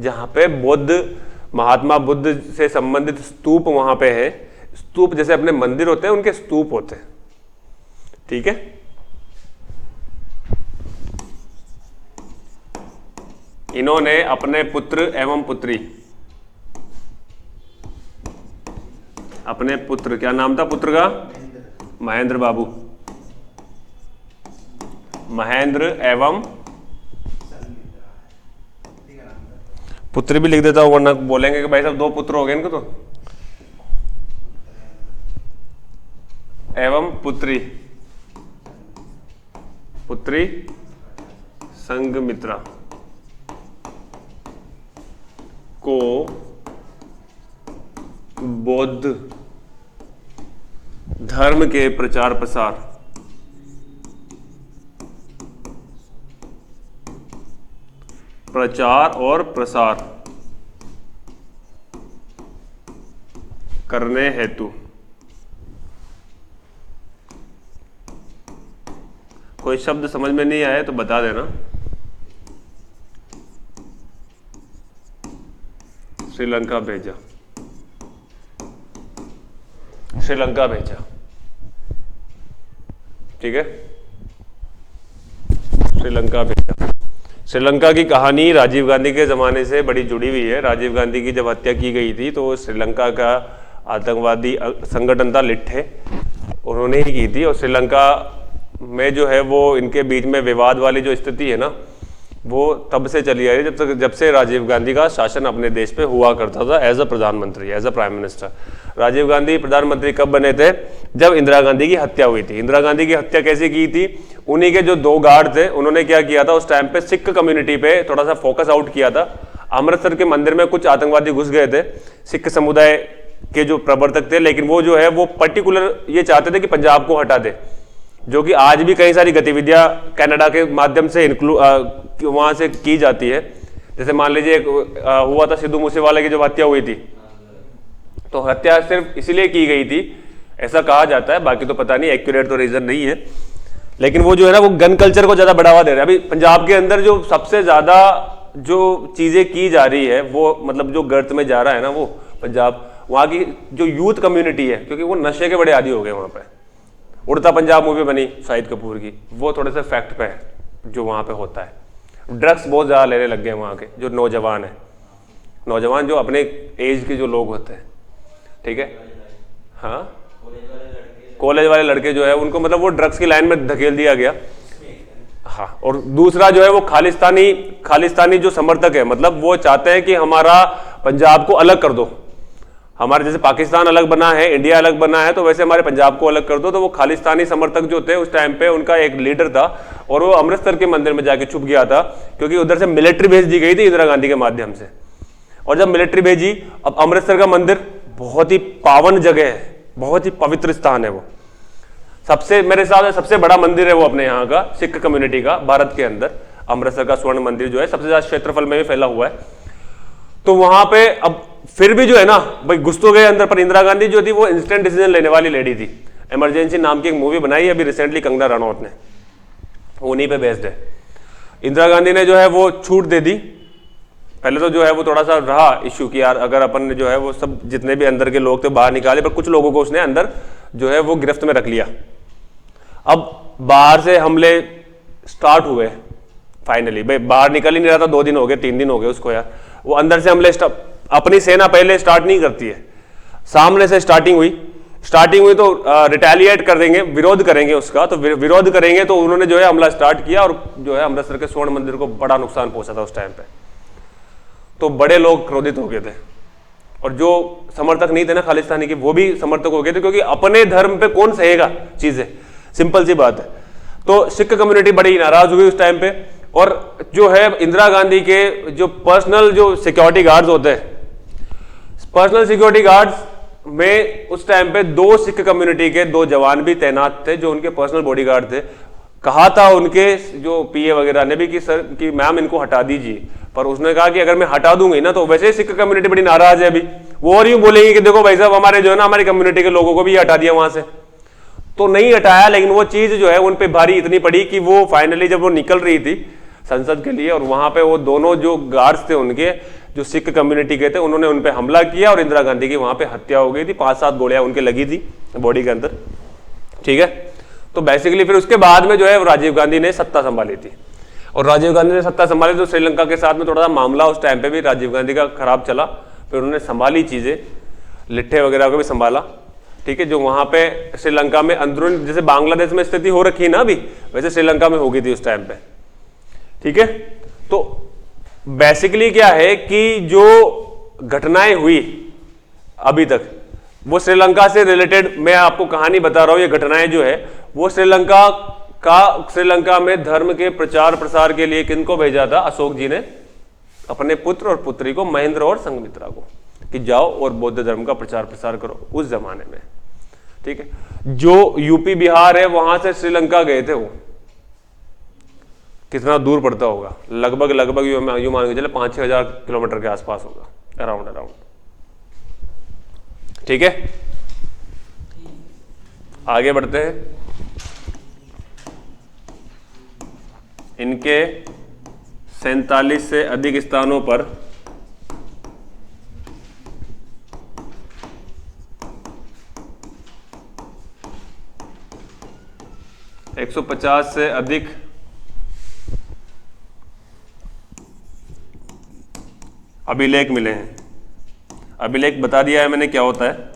जहां पे बुद्ध, महात्मा बुद्ध से संबंधित स्तूप वहां पे है। स्तूप जैसे अपने मंदिर होते हैं, उनके स्तूप होते हैं। ठीक है, इन्होंने अपने पुत्र एवं पुत्री, अपने पुत्र, क्या नाम था पुत्र का, महेंद्र बाबू, महेंद्र एवं पुत्री भी लिख देता हूं, वरना बोलेंगे कि भाई साहब 2 पुत्र हो गए इनको, तो एवं पुत्री, पुत्री संघमित्रा को बौद्ध धर्म के प्रचार प्रसार, और प्रसार करने हेतु कोई शब्द समझ में नहीं आए तो बता देना। श्रीलंका भेजा, श्रीलंका भेजा, ठीक है, श्रीलंका भेजा। श्रीलंका की कहानी राजीव गांधी के ज़माने से बड़ी जुड़ी हुई है। राजीव गांधी की जब हत्या की गई थी तो श्रीलंका का आतंकवादी संगठन था लिट्ठे, उन्होंने ही की थी। और श्रीलंका में जो है वो इनके बीच में विवाद वाली जो स्थिति है ना, वो तब से चली आ रही है जब से राजीव गांधी का शासन अपने देश पे हुआ करता था एज अ प्रधानमंत्री, as a prime minister. Rajiv Gandhi प्रधानमंत्री कब बने थे? जब इंदिरा गांधी की हत्या हुई थी। इंदिरा गांधी की हत्या कैसे की थी? उन्हीं के जो 2 गार्ड थे उन्होंने क्या किया था, उस टाइम पे सिख कम्युनिटी पे थोड़ा सा फोकस आउट किया था। अमृतसर के मंदिर में कुछ आतंकवादी घुस गए थे, सिख समुदाय के जो प्रवर्तक थे, लेकिन वो जो है वो पर्टिकुलर ये चाहते थे कि पंजाब को हटा दे, जो कि आज भी कई सारी गतिविधियां कनाडा के माध्यम से वहां से की जाती है। जैसे मान लीजिए हुआ था सिद्धू मूसेवाले की जब हत्या हुई थी, तो हत्या सिर्फ इसलिए की गई थी ऐसा कहा जाता है, बाकी तो पता नहीं, एक्यूरेट तो रीजन नहीं है। लेकिन वो जो है ना वो गन कल्चर को ज्यादा बढ़ावा दे रहा है। अभी पंजाब के अंदर जो सबसे ज्यादा जो चीजें की जा रही है वो मतलब जो गर्त में जा रहा है ना वो पंजाब, वहां की जो यूथ कम्युनिटी है, क्योंकि वो नशे के बड़े आदी हो गए वहां पे। उड़ता पंजाब मूवी बनी शाहिद कपूर की, वो थोड़े से फैक्ट पे है जो वहां पे होता है। ड्रग्स बहुत ज्यादा लेने लग गए वहां के जो नौजवान है, नौजवान जो अपने एज के जो लोग होते हैं, ठीक है, हाँ, कॉलेज वाले लड़के जो है उनको मतलब वो ड्रग्स की लाइन में धकेल दिया गया। हाँ, और दूसरा जो है वो खालिस्तानी जो समर्थक है, मतलब वो चाहते हैं कि हमारा पंजाब को अलग कर दो। हमारे जैसे पाकिस्तान अलग बना है, इंडिया अलग बना है, तो वैसे हमारे पंजाब को अलग कर दो। तो वो खालिस्तानी समर्थक जो थे उस टाइम पे, उनका एक लीडर था और वो अमृतसर के मंदिर में जाके छुप गया था, क्योंकि उधर से मिलिट्री भेज दी गई थी इंदिरा गांधी के माध्यम से। और जब मिलिट्री भेजी, अब अमृतसर का मंदिर बहुत ही पावन जगह है, बहुत ही पवित्र स्थान है वो, सबसे मेरे हिसाब से सबसे बड़ा मंदिर है वो अपने यहाँ का, सिख कम्युनिटी का भारत के अंदर। अमृतसर का स्वर्ण मंदिर जो है सबसे ज्यादा क्षेत्रफल में भी फैला हुआ है। तो वहां पे अब फिर भी जो है ना भाई घुस तो गए अंदर, पर इंदिरा गांधी जो थी वो इंस्टेंट डिसीजन लेने वाली लेडी थी। इमरजेंसी नाम की एक मूवी बनाई अभी रिसेंटली कंगना रनौत ने, उन्हीं पे बेस्ड है। इंदिरा गांधी ने जो है वो छूट दे दी। पहले तो जो है वो थोड़ा सा रहा इश्यू कि यार अगर अपन ने जो है वो सब जितने भी अंदर के लोग थे बाहर निकाले, पर कुछ लोगों को उसने अंदर जो है वो गिरफ्त में रख लिया। अब बाहर से हमले स्टार्ट हुए फाइनली, भाई बाहर निकल ही नहीं रहा था, 2 दिन हो गए 3 दिन हो गए उसको यार। वो अंदर से हमले अपनी सेना पहले स्टार्ट नहीं करती है, सामने से स्टार्टिंग हुई तो रिटेलिएट कर देंगे, विरोध करेंगे उसका, तो विरोध करेंगे। तो उन्होंने जो है हमला स्टार्ट किया और जो है अमृतसर के स्वर्ण मंदिर को बड़ा नुकसान पहुंचा था उस टाइम पे। तो बड़े लोग क्रोधित हो गए थे, और जो समर्थक नहीं थे ना खालिस्तानी के, वो भी समर्थक हो गए थे, क्योंकि अपने धर्म पे कौन सहेगा चीजें, सिंपल सी बात है। तो सिख कम्युनिटी बड़ी नाराज हुई उस टाइम पे। और जो है इंदिरा गांधी के जो पर्सनल जो सिक्योरिटी गार्ड्स होते हैं, पर्सनल सिक्योरिटी गार्ड्स में उस टाइम पे 2 सिख कम्युनिटी के 2 जवान भी तैनात थे जो उनके पर्सनल बॉडीगार्ड थे। कहा था उनके जो पीए वगैरह ने भी कि सर कि मैम इनको हटा दीजिए, पर उसने कहा कि अगर मैं हटा दूंगी ना तो वैसे सिख कम्युनिटी बड़ी नाराज है अभी, वो और यूं बोलेंगे कि देखो भाई साहब हमारे जो है ना हमारी कम्युनिटी के लोगों को भी हटा दिया वहां से। तो नहीं हटाया, लेकिन वो चीज जो है उन पे भारी इतनी पड़ी कि वो फाइनली जब वो निकल रही थी संसद के लिए, और वहां पे वो दोनों जो गार्ड्स थे उनके जो सिख कम्युनिटी के थे, उन्होंने उन पे हमला किया और इंदिरा गांधी की वहां पे हत्या हो गई थी। 5-7 गोलियां उनके लगी थी बॉडी के अंदर, ठीक है। तो बेसिकली फिर उसके बाद में जो है राजीव गांधी ने सत्ता संभाली थी, और राजीव गांधी ने सत्ता संभाली तो श्रीलंका के साथ में थोड़ा सा मामला उस टाइम पे भी राजीव गांधी का खराब चला। फिर उन्होंने संभाली चीजें, लिट्ठे वगैरह को भी संभाला, ठीक है। जो वहां पे श्रीलंका में अंदरूनी जैसे बांग्लादेश में स्थिति हो रखी है ना अभी, वैसे श्रीलंका में हो गई थी उस टाइम पे, ठीक है। तो बेसिकली क्या है कि जो घटनाएं हुई अभी तक वो श्रीलंका से रिलेटेड, मैं आपको कहानी बता रहा हूं। ये घटनाएं जो है वो श्रीलंका में धर्म के प्रचार प्रसार के लिए किनको भेजा था? अशोक जी ने अपने पुत्र और पुत्री को, महेंद्र और संघमित्रा को, कि जाओ और बौद्ध धर्म का प्रचार प्रसार करो उस जमाने में, ठीक है। जो यूपी बिहार है वहां से श्रीलंका गए थे, वो कितना दूर पड़ता होगा? लगभग यू मान के चले 5-6 हजार किलोमीटर के आसपास होगा, अराउंड, ठीक है। आगे बढ़ते हैं। इनके 47 से अधिक स्थानों पर एक 150 से अधिक अभिलेख मिले हैं। अभिलेख बता दिया है मैंने क्या होता है।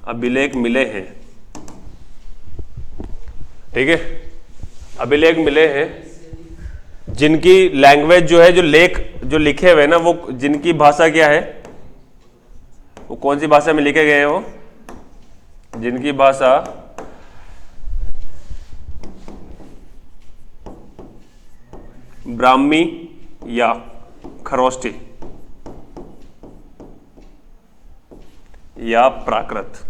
अभिलेख मिले हैं, ठीक है, अभिलेख मिले हैं जिनकी लैंग्वेज जो है, जो लेख जो लिखे हुए हैं ना, वो जिनकी भाषा क्या है, वो कौन सी भाषा में लिखे गए हैं, वो जिनकी भाषा ब्राह्मी या खरोष्टी या प्राकृत।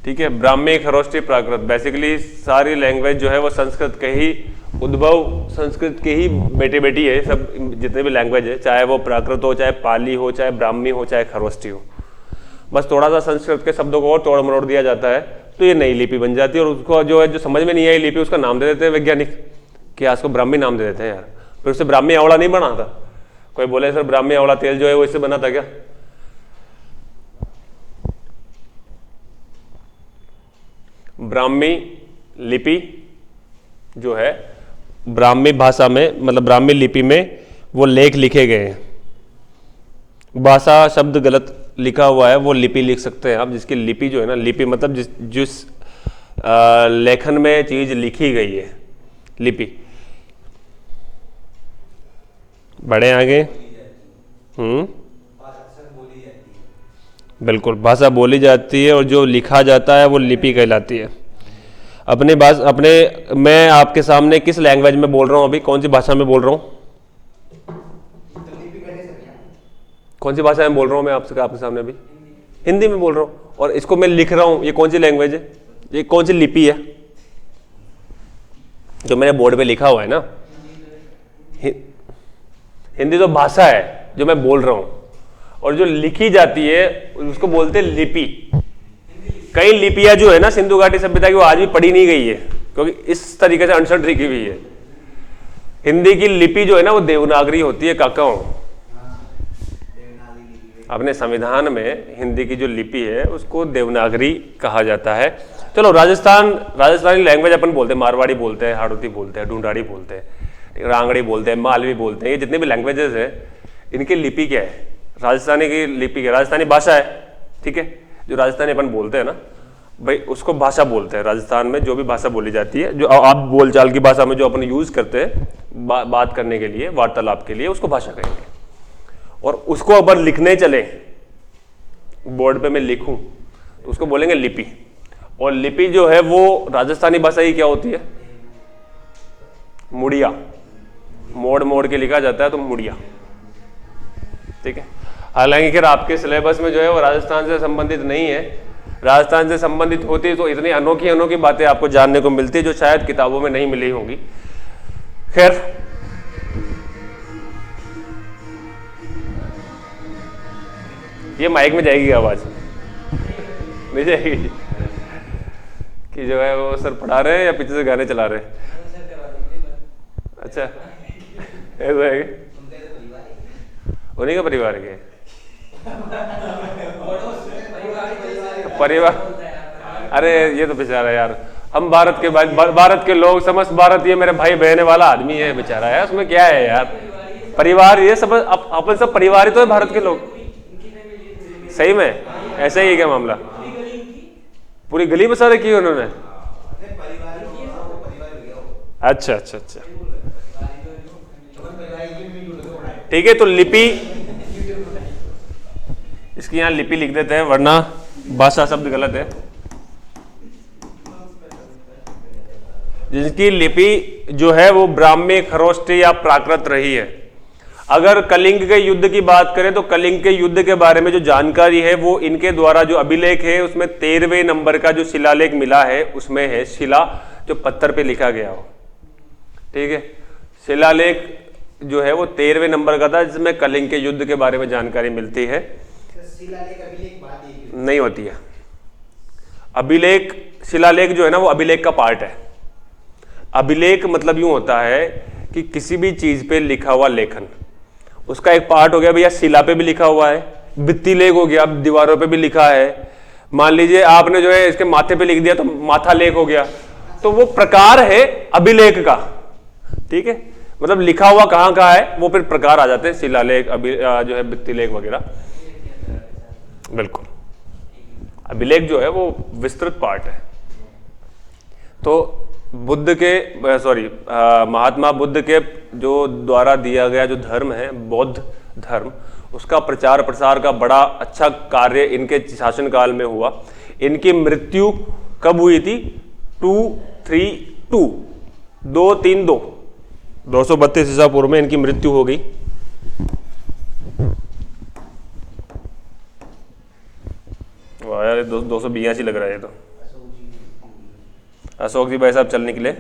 ठीक है, ब्राह्मी, खरोष्टी, प्राकृत, बेसिकली सारी लैंग्वेज जो है वो संस्कृत के ही उद्भव, संस्कृत के ही बेटे बेटी है। सब जितने भी लैंग्वेज है, चाहे वो प्राकृत हो, चाहे पाली हो, चाहे ब्राह्मी हो, चाहे खरोष्टी हो, बस थोड़ा सा संस्कृत के शब्दों को और तोड़ मरोड़ दिया जाता है तो ये नई लिपि बन जाती है। और उसको जो है, जो समझ में नहीं आई लिपि, उसका नाम दे देते हैं वैज्ञानिक कि आज को ब्राह्मी नाम दे देते हैं यार। फिर उससे ब्राह्मी आंवला नहीं बना था। कोई बोले सर ब्राह्मी आंवला तेल जो है वो इससे बना था क्या? ब्राह्मी लिपि जो है, ब्राह्मी भाषा में, मतलब ब्राह्मी लिपि में वो लेख लिखे गए हैं। भाषा शब्द गलत लिखा हुआ है, वो लिपि लिख सकते हैं आप, जिसकी लिपि जो है ना, लिपि मतलब जिस लेखन में चीज लिखी गई है, लिपि। बढ़े आगे। बिल्कुल, भाषा बोली जाती है और जो लिखा जाता है वो लिपि कहलाती है। मैं आपके सामने किस लैंग्वेज में बोल रहा हूँ अभी, कौन सी भाषा में बोल रहा हूँ? कौन सी भाषा में बोल रहा हूँ मैं आपके सामने अभी? हिंदी में बोल रहा हूँ। और इसको मैं लिख रहा हूँ, ये कौन सी लैंग्वेज है, ये कौन सी लिपि है जो मेरे बोर्ड पे लिखा हुआ है ना? हिंदी तो भाषा है जो मैं बोल रहा हूँ, और जो लिखी जाती है उसको बोलते हैं लिपि। कई लिपियां जो है ना सिंधु घाटी सभ्यता की, वो आज भी पढ़ी नहीं गई है, क्योंकि इस तरीके से अनशन लिखी हुई है। हिंदी की लिपि जो है ना वो देवनागरी होती है काकाओं। अपने संविधान में हिंदी की जो लिपि है उसको देवनागरी कहा जाता है। चलो, राजस्थानी लैंग्वेज अपन बोलते हैं, मारवाड़ी बोलते हैं, हाड़ौती बोलते हैं, ढूंढाड़ी बोलते हैं, रांगड़ी बोलते हैं, मालवी बोलते हैं। ये जितने भी लैंग्वेजेस है, इनकी लिपि क्या है? राजस्थानी की लिपि क्या? राजस्थानी भाषा है। ठीक है, जो राजस्थानी अपन बोलते हैं ना भाई, उसको भाषा बोलते हैं। राजस्थान में जो भी भाषा बोली जाती है, जो आप बोलचाल की भाषा में जो अपन यूज करते हैं बात करने के लिए, वार्तालाप के लिए, उसको भाषा कहेंगे। और उसको अगर लिखने चले, बोर्ड पे मैं लिखूं, तो उसको बोलेंगे लिपि। और लिपि जो है वो राजस्थानी भाषा ही क्या होती है? मुड़िया। मोड़ मोड़ के लिखा जाता है तो मुड़िया। ठीक है, हालांकि खैर आपके सिलेबस में जो है वो राजस्थान से संबंधित नहीं है। राजस्थान से संबंधित होती तो इतनी अनोखी अनोखी बातें आपको जानने को मिलती है जो शायद किताबों में नहीं मिली होंगी। खैर, ये माइक में जाएगी आवाज? नहीं जाएगी? कि जो है वो सर पढ़ा रहे हैं या पीछे से गाने चला रहे हैं? अच्छा, ऐसा है उन्हीं का परिवार के परिवार। अरे ये तो बेचारा यार, हम भारत के लोग, समस्त भारत ये मेरे भाई बहने वाला आदमी है बेचारा यार, उसमें क्या है यार? परिवार ये सब, अपन सब परिवार ही तो है भारत के लोग। सही में ऐसा ही है क्या मामला? पूरी गली बसा रखी है उन्होंने? अच्छा अच्छा अच्छा, ठीक है। तो लिपि, इसकी यहाँ लिपि लिख देते हैं, वरना भाषा शब्द गलत है। जिसकी लिपि जो है वो ब्राह्मी, खरोष्टी या प्राकृत रही है। अगर कलिंग के युद्ध की बात करें तो कलिंग के युद्ध के बारे में जो जानकारी है वो इनके द्वारा जो अभिलेख है उसमें 13वें नंबर का जो शिलालेख मिला है उसमें है शिला, जो पत्थर पे लिखा गया हो। ठीक है, शिलालेख जो है वो 13वें नंबर का था, जिसमें कलिंग के युद्ध के बारे में जानकारी मिलती है। नहीं होती है अभिलेख। शिलालेख जो है ना वो अभिलेख का पार्ट है। अभिलेख मतलब यूं होता है कि किसी भी चीज पे लिखा हुआ लेखन, उसका एक पार्ट हो गया भैया। शिला पे भी लिखा हुआ है, भित्ति लेख हो गया, दीवारों पे भी लिखा है। मान लीजिए आपने जो है इसके माथे पे लिख दिया तो माथा लेख हो गया, तो वो प्रकार है अभिलेख का। ठीक है, मतलब लिखा हुआ कहाँ कहाँ है वो फिर प्रकार आ जाते हैं, शिलालेख, जो है भित्तिलेख वगैरह। बिल्कुल, अभिलेख जो है वो विस्तृत पार्ट है। तो बुद्ध के महात्मा बुद्ध के जो द्वारा दिया गया जो धर्म है, बौद्ध धर्म, उसका प्रचार प्रसार का बड़ा अच्छा कार्य इनके शासनकाल में हुआ। इनकी मृत्यु कब हुई थी? 232 ईसा पूर्व में इनकी मृत्यु हो गई। वाह यार, 282 लग रहा है ये तो। अशोक जी भाई साहब चल निकले।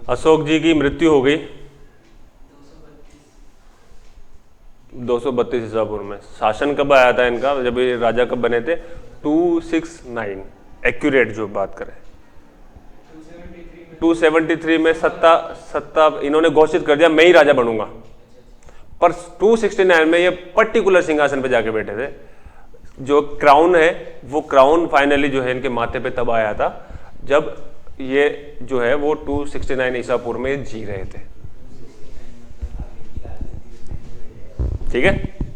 अशोक जी की मृत्यु हो गई 232 ईसा पूर्व में। शासन कब आया था इनका, जब ये राजा कब बने थे? 269 एक्यूरेट जो बात करें। 273 में सत्ता इन्होंने घोषित कर दिया मैं ही राजा बनूंगा, पर 269 में ये पर्टिकुलर सिंहासन पे जाके बैठे थे। जो क्राउन है वो क्राउन फाइनली जो है इनके माथे पे तब आया था जब ये जो है वो 269 ईसा पूर्व में जी रहे थे। ठीक है,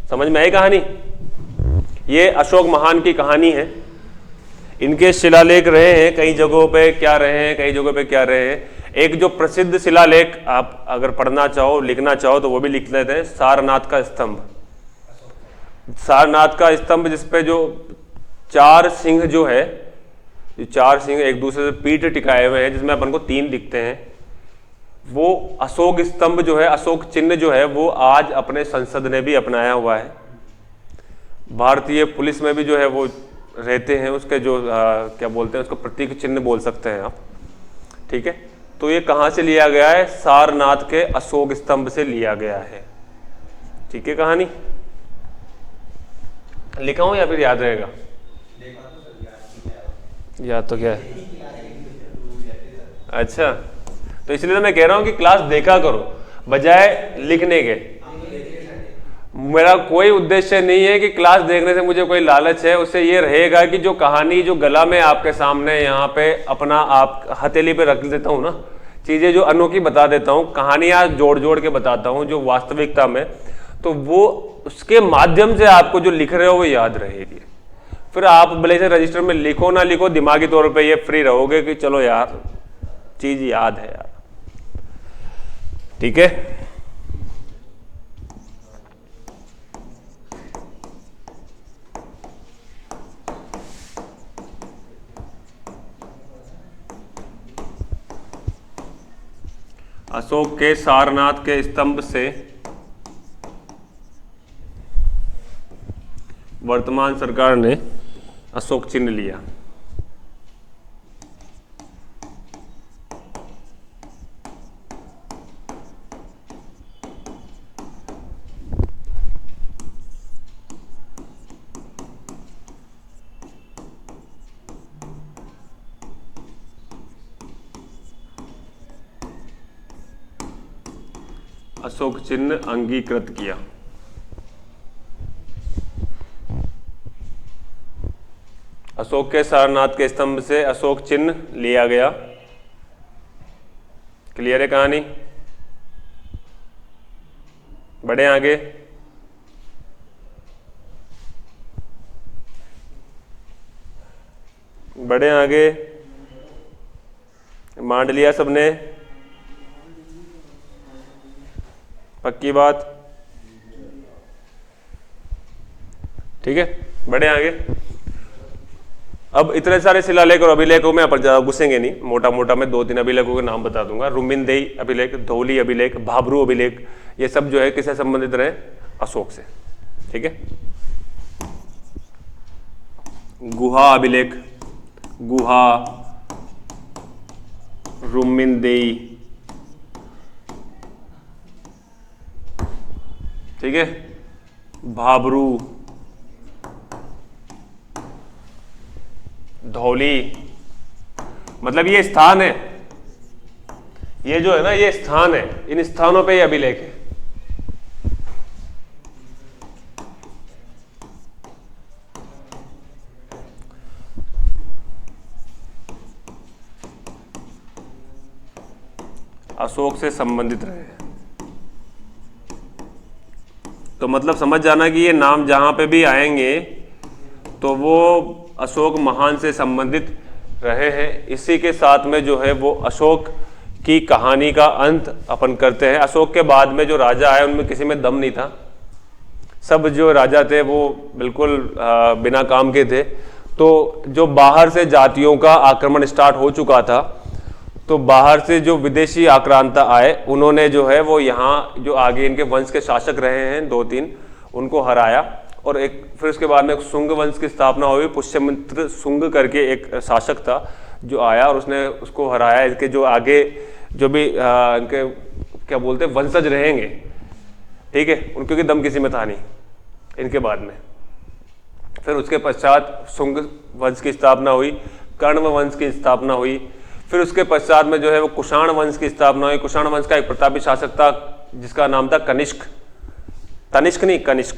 समझ में आई कहानी? ये अशोक महान की कहानी है। इनके शिलालेख रहे हैं कई जगहों पे, क्या रहे हैं, कई जगहों पे क्या रहे हैं। एक जो प्रसिद्ध शिलालेख आप अगर पढ़ना चाहो, लिखना चाहो तो वो भी लिख लेते हैं, सारनाथ का स्तंभ। सारनाथ का स्तंभ जिसपे जो 4 सिंह जो है, जो 4 सिंह एक दूसरे से पीठ टिकाए हुए हैं, जिसमें अपन को 3 दिखते हैं, वो अशोक स्तंभ जो है, अशोक चिन्ह जो है वो आज अपने संसद ने भी अपनाया हुआ है। भारतीय पुलिस में भी जो है वो रहते हैं, उसके जो क्या बोलते हैं उसको, प्रतीक चिन्ह बोल सकते हैं आप। ठीक है, तो ये कहाँ से लिया गया है? सारनाथ के अशोक स्तंभ से लिया गया है। ठीक है, कहानी लिखा हूं या फिर याद रहेगा? याद तो क्या है? अच्छा, तो इसलिए तो मैं कह रहा हूं कि क्लास देखा करो बजाय लिखने के। मेरा कोई उद्देश्य नहीं है कि क्लास देखने से मुझे कोई लालच है, उससे ये रहेगा कि जो कहानी जो गला में आपके सामने यहाँ पे अपना आप हथेली पे रख देता हूँ ना, चीज़ें जो अनोखी बता देता हूँ, कहानियाँ जोड़ जोड़ के बताता हूँ जो वास्तविकता में, तो वो उसके माध्यम से आपको जो लिख रहे हो वो याद रहेगी। फिर आप भले से रजिस्टर में लिखो ना लिखो, दिमागी तौर पे ये फ्री रहोगे कि चलो यार चीज़ याद है यार। ठीक है, अशोक के सारनाथ के स्तंभ से वर्तमान सरकार ने अशोक चिन्ह लिया। अशोक चिन्ह अंगीकृत किया। अशोक के सारनाथ के स्तंभ से अशोक चिन्ह लिया गया। क्लियर है कहानी? बढ़े आगे। बढ़े आगे। मान लिया सबने? पक्की बात? ठीक है, बढ़े आगे। अब इतने सारे शिलालेख और अभिलेखों में अपन ज्यादा घुसेंगे नहीं, मोटा मोटा मैं 2-3 अभिलेखों के नाम बता दूंगा। रुमिनदेई अभिलेख, धौली अभिलेख, भाबरू अभिलेख, ये सब जो है किससे संबंधित रहे? अशोक से। ठीक है, गुहा अभिलेख, गुहा, रुमिनदेई, ठीक है, भाबरू, धौली, मतलब ये स्थान है, ये जो है ना ये स्थान है, इन स्थानों पे ये अभिलेख है। अशोक से संबंधित रहे, तो मतलब समझ जाना कि ये नाम जहां पे भी आएंगे तो वो अशोक महान से संबंधित रहे हैं। इसी के साथ में जो है वो अशोक की कहानी का अंत अपन करते हैं। अशोक के बाद में जो राजा आए उनमें किसी में दम नहीं था, सब जो राजा थे वो बिल्कुल बिना काम के थे। तो जो बाहर से जातियों का आक्रमण स्टार्ट हो चुका था, तो बाहर से जो विदेशी आक्रांता आए उन्होंने जो है वो यहाँ जो आगे इनके वंश के शासक रहे हैं 2-3 उनको हराया, और एक फिर उसके बाद में एक शुंग वंश की स्थापना हुई। पुष्यमित्र शुंग करके एक शासक था जो आया और उसने उसको हराया। इसके जो आगे जो भी इनके क्या बोलते हैं वंशज रहेंगे, ठीक है, उनके की दम किसी में था नहीं इनके बाद में। फिर उसके पश्चात शुंग वंश की स्थापना हुई, कर्ण वंश की स्थापना हुई। फिर उसके पश्चात में जो है वो कुषाण वंश की स्थापना हुई। कुषाण वंश का एक प्रतापी शासक था जिसका नाम था कनिष्क, तनिष्क नहीं कनिष्क।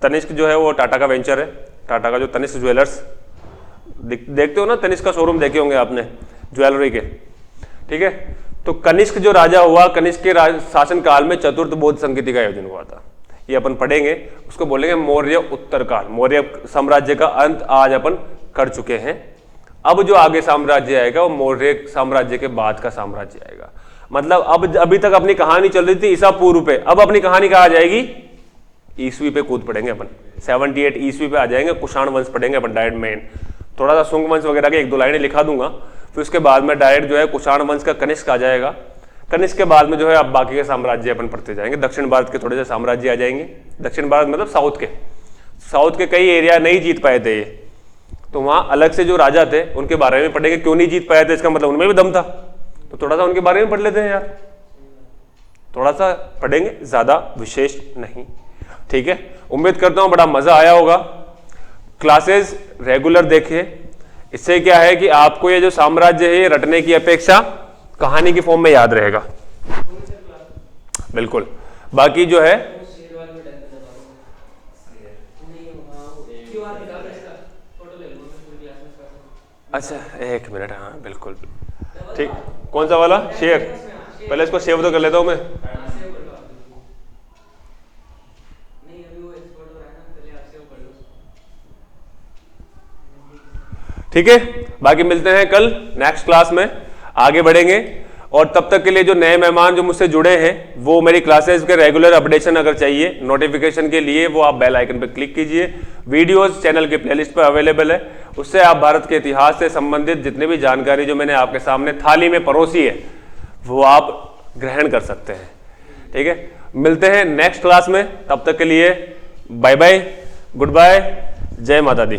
तनिष्क जो है वो टाटा का वेंचर है, टाटा का जो तनिष्क ज्वेलर्स देखते हो ना, तनिष्क का शोरूम देखे होंगे आपने ज्वेलरी के, ठीक है। तो कनिष्क जो राजा हुआ, कनिष्क के शासन काल में चतुर्थ बौद्ध संगीति का आयोजन हुआ था। ये अपन पढ़ेंगे, उसको बोलेंगे मौर्य उत्तर काल। मौर्य साम्राज्य का अंत आज अपन कर चुके हैं। अब जो आगे साम्राज्य आएगा वो मौर्य साम्राज्य के बाद का साम्राज्य आएगा। मतलब अब अभी तक अपनी कहानी चल रही थी ईसा पूर्व पे, अब अपनी कहानी कहाँ आ जाएगी, ईसवी पे कूद पड़ेंगे अपन। 78 ईसवी पे आ जाएंगे, कुषाण वंश पढ़ेंगे अपन डायरेक्ट मेन। थोड़ा सा शुंग वंश वगैरह के 1-2 लाइनें लिखा दूंगा, फिर उसके बाद में डायरेक्ट जो है कुषाण वंश का कनिष्क आ जाएगा। कनिष्क के बाद में जो है अब बाकी के साम्राज्य अपन पढ़ते जाएंगे। दक्षिण भारत के थोड़े से साम्राज्य आ जाएंगे। दक्षिण भारत मतलब साउथ के कई एरिया नहीं जीत पाए थे ये, तो वहां अलग से जो राजा थे उनके बारे में पढ़ेंगे। क्यों नहीं जीत पाए थे, इसका मतलब उनमें भी दम था, तो थोड़ा सा उनके बारे में पढ़ लेते हैं यार, थोड़ा सा पढ़ेंगे, ज्यादा विशेष नहीं, ठीक है। उम्मीद करता हूं बड़ा मजा आया होगा। क्लासेस रेगुलर देखिए, इससे क्या है कि आपको ये जो साम्राज्य है ये रटने की अपेक्षा कहानी की फॉर्म में याद रहेगा, बिल्कुल। बाकी जो है अच्छा 1 मिनट, हाँ बिल्कुल ठीक। कौन सा वाला शेयर, पहले इसको सेव तो कर लेता हूं मैं। ठीक है, बाकी मिलते हैं कल नेक्स्ट क्लास में, आगे बढ़ेंगे। और तब तक के लिए जो नए मेहमान जो मुझसे जुड़े हैं वो मेरी क्लासेस के रेगुलर अपडेशन अगर चाहिए नोटिफिकेशन के लिए, वो आप बेल आइकन पर क्लिक कीजिए। वीडियोस चैनल के प्लेलिस्ट पर अवेलेबल है, उससे आप भारत के इतिहास से संबंधित जितने भी जानकारी जो मैंने आपके सामने थाली में परोसी है वो आप ग्रहण कर सकते हैं, ठीक है। मिलते हैं नेक्स्ट क्लास में, तब तक के लिए बाय बाय, गुड बाय, जय माता दी।